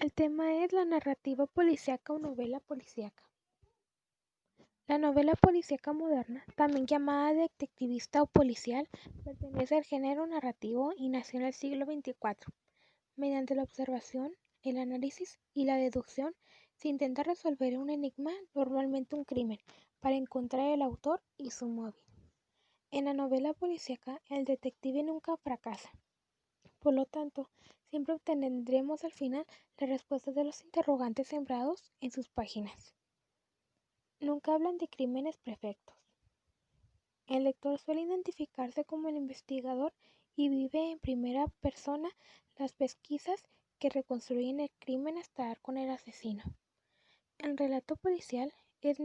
El tema es la narrativa policíaca o novela policíaca. La novela policíaca moderna, también llamada detectivista o policial, pertenece al género narrativo y nació en el siglo XXIV. Mediante la observación, el análisis y la deducción se intenta resolver un enigma, normalmente un crimen, para encontrar el autor y su móvil. En la novela policíaca, el detective nunca fracasa. Por lo tanto, siempre obtendremos al final la respuesta de los interrogantes sembrados en sus páginas. Nunca hablan de crímenes perfectos. El lector suele identificarse como el investigador y vive en primera persona las pesquisas que reconstruyen el crimen hasta dar con el asesino. El relato policial es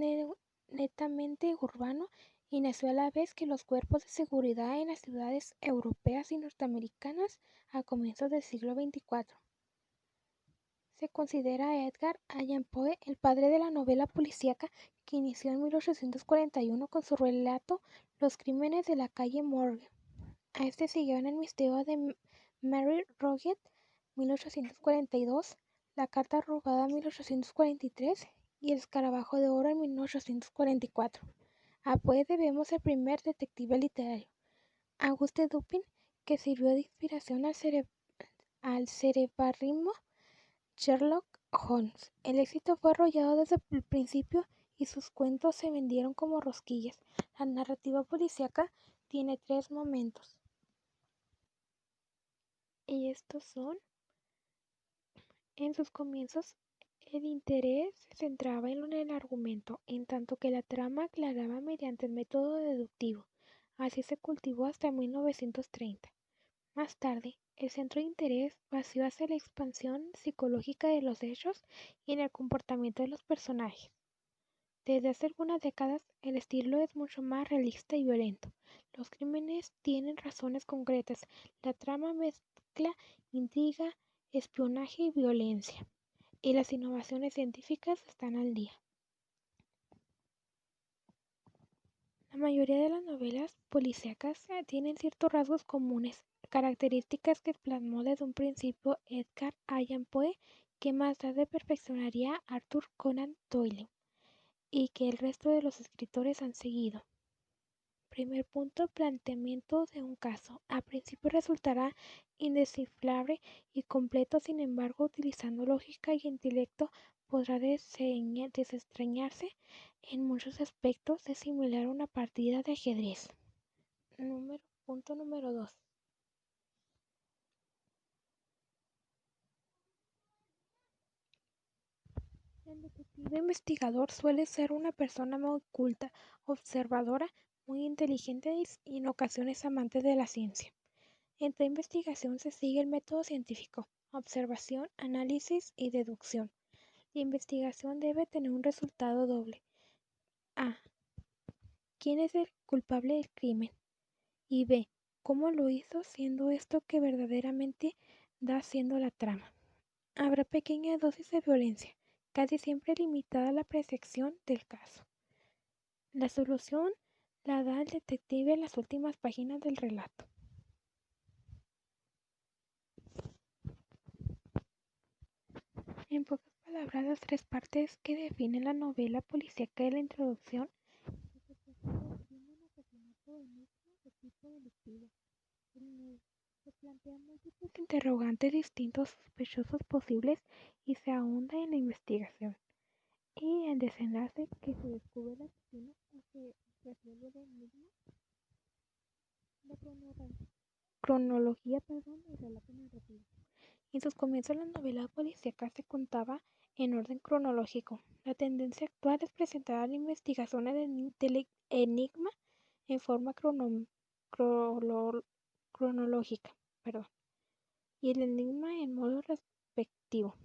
netamente urbano y nació a la vez que los cuerpos de seguridad en las ciudades europeas y norteamericanas a comienzos del siglo XXIV. Se considera a Edgar Allan Poe el padre de la novela policíaca que inició en 1841 con su relato Los crímenes de la calle Morgue. A este siguieron El misterio de Mary Roget, 1842, La carta robada, 1843 y El escarabajo de oro, en 1844. A Poe debemos el primer detective literario, Auguste Dupin, que sirvió de inspiración al cerebérrimo Sherlock Holmes. El éxito fue arrollado desde el principio y sus cuentos se vendieron como rosquillas. La narrativa policíaca tiene 3 momentos. Y estos son: en sus comienzos, el interés se centraba en el argumento, en tanto que la trama aclaraba mediante el método deductivo. Así se cultivó hasta 1930. Más tarde, el centro de interés vació hacia la expansión psicológica de los hechos y en el comportamiento de los personajes. Desde hace algunas décadas, el estilo es mucho más realista y violento. Los crímenes tienen razones concretas. La trama mezcla intriga, espionaje y violencia. Y las innovaciones científicas están al día. La mayoría de las novelas policíacas tienen ciertos rasgos comunes, características que plasmó desde un principio Edgar Allan Poe, que más tarde perfeccionaría Arthur Conan Doyle, y que el resto de los escritores han seguido. Primer punto: planteamiento de un caso. Al principio resultará indescifrable y completo, sin embargo, utilizando lógica y intelecto podrá desentrañarse en muchos aspectos. Es similar a una partida de ajedrez. Punto número 2. El detective investigador suele ser una persona muy culta, observadora, muy inteligente y en ocasiones amante de la ciencia. En toda investigación se sigue el método científico: observación, análisis y deducción. La investigación debe tener un resultado doble. A. ¿Quién es el culpable del crimen? Y B. ¿Cómo lo hizo, siendo esto que verdaderamente da siendo la trama? Habrá pequeña dosis de violencia, casi siempre limitada a la percepción del caso. La solución la da el detective en las últimas páginas del relato. En pocas palabras, las 3 partes que definen la novela policíaca de la introducción: sospechoso de crimen, asesinato, enigma de tipo delictivo. Se plantean múltiples interrogantes, distintos sospechosos posibles y se ahonda en la investigación. Y el desenlace, que se descubre el asesino o se resuelve el enigma. La cronología del relato narrativo. En sus comienzos, la novela policíaca se contaba en orden cronológico. La tendencia actual es presentar la investigación del enigma en forma cronológica, y el enigma en modo respectivo.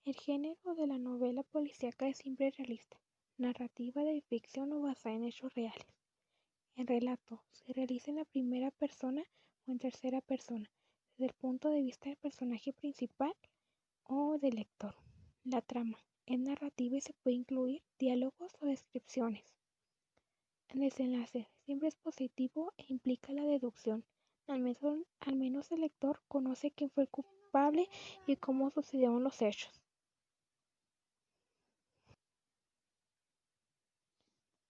El género de la novela policíaca es siempre realista, narrativa de ficción o basada en hechos reales. El relato se realiza en la primera persona o en tercera persona, desde el punto de vista del personaje principal o del lector. La trama es narrativa y se puede incluir diálogos o descripciones. El desenlace siempre es positivo e implica la deducción. Al menos el lector conoce quién fue el culpable y cómo sucedieron los hechos.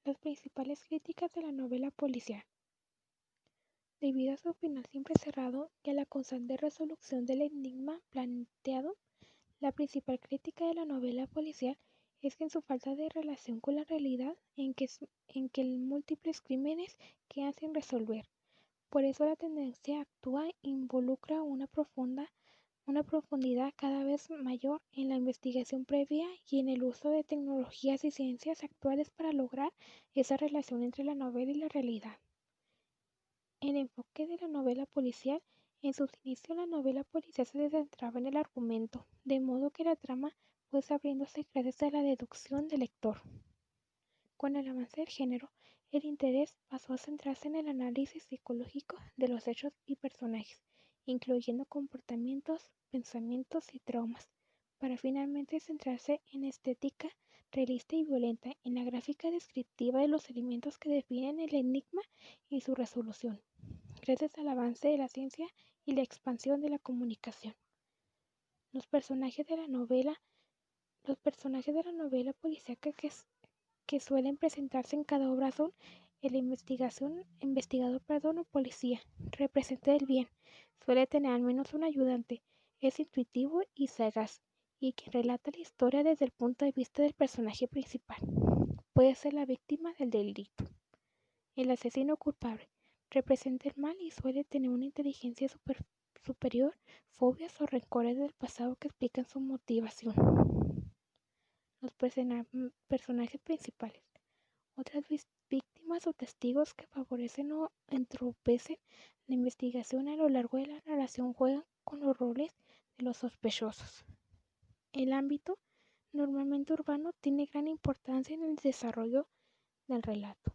Las principales críticas de la novela policial. Debido a su final siempre cerrado y a la constante resolución del enigma planteado, la principal crítica de la novela policial es que en su falta de relación con la realidad, en que múltiples crímenes quedan sin resolver. Por eso la tendencia actúa involucra una profundidad cada vez mayor en la investigación previa y en el uso de tecnologías y ciencias actuales para lograr esa relación entre la novela y la realidad. El enfoque de la novela policial. En sus inicios la novela policial se centraba en el argumento, de modo que la trama fue abriéndose gracias a la deducción del lector. Con el avance del género, el interés pasó a centrarse en el análisis psicológico de los hechos y personajes, incluyendo comportamientos, pensamientos y traumas, para finalmente centrarse en estética realista y violenta, en la gráfica descriptiva de los elementos que definen el enigma y su resolución, gracias al avance de la ciencia y la expansión de la comunicación. Los personajes de la novela policíaca que suelen presentarse en cada obra son el investigador o policía, representa el bien, suele tener al menos un ayudante, es intuitivo y sagaz, y quien relata la historia desde el punto de vista del personaje principal. Puede ser la víctima del delito. El asesino culpable representa el mal y suele tener una inteligencia superior, fobias o rencores del pasado que explican su motivación. Los personajes principales. Otras víctimas o testigos que favorecen o entorpecen la investigación a lo largo de la narración juegan con los roles de los sospechosos. El ámbito, normalmente urbano, tiene gran importancia en el desarrollo del relato.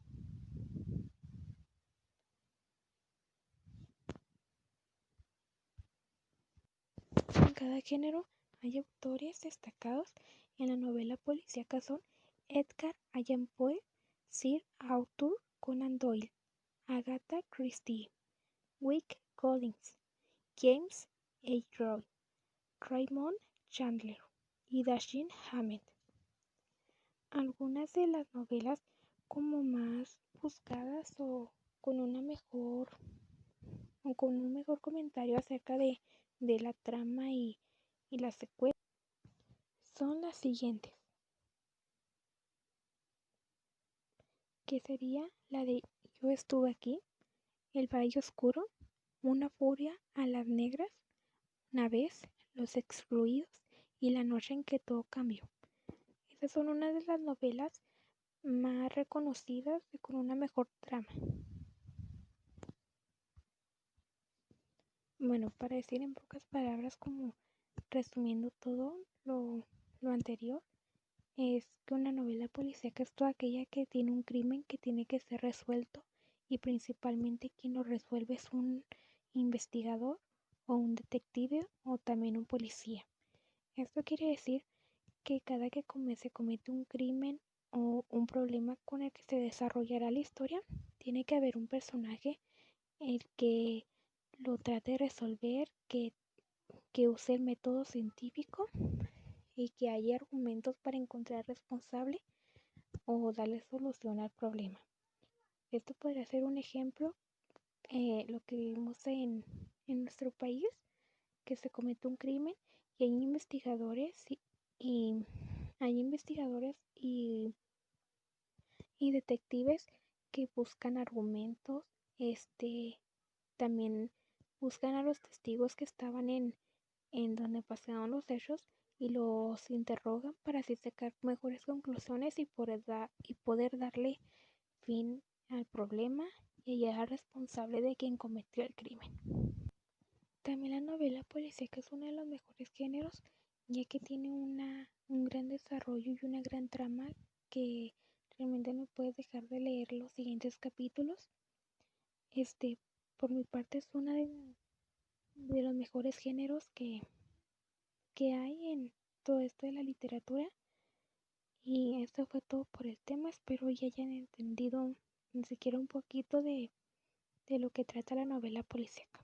En cada género hay autores destacados en la novela policíaca son Edgar Allan Poe, Sir Arthur Conan Doyle, Agatha Christie, Wick Collins, James Ellroy, Raymond Chandler y Dashiell Hammett. Algunas de las novelas como más buscadas o con un mejor comentario acerca de la trama y la secuela son las siguientes, que sería la de Yo estuve aquí, El Valle Oscuro, Una furia a las negras, Una vez, Los excluidos y La noche en que todo cambió. Esas son una de las novelas más reconocidas y con una mejor trama. Bueno, para decir en pocas palabras, como resumiendo todo lo anterior, es que una novela policíaca es toda aquella que tiene un crimen que tiene que ser resuelto y principalmente quien lo resuelve es un investigador o un detective o también un policía. Esto quiere decir que cada que se comete un crimen o un problema con el que se desarrollará la historia, tiene que haber un personaje el que lo trate de resolver, que use el método científico y que haya argumentos para encontrar responsable o darle solución al problema. Esto podría ser un ejemplo, lo que vimos en nuestro país, que se comete un crimen y hay investigadores y hay investigadores y detectives que buscan argumentos, también buscan a los testigos que estaban en donde pasaron los hechos y los interrogan para así sacar mejores conclusiones y poder darle fin al problema y hallar al responsable de quien cometió el crimen. También la novela policíaca es uno de los mejores géneros, ya que tiene un gran desarrollo y una gran trama que realmente no puedes dejar de leer los siguientes capítulos. Por mi parte es uno de los mejores géneros que hay en todo esto de la literatura. Y esto fue todo por el tema. Espero ya hayan entendido ni siquiera un poquito de de lo que trata la novela policíaca.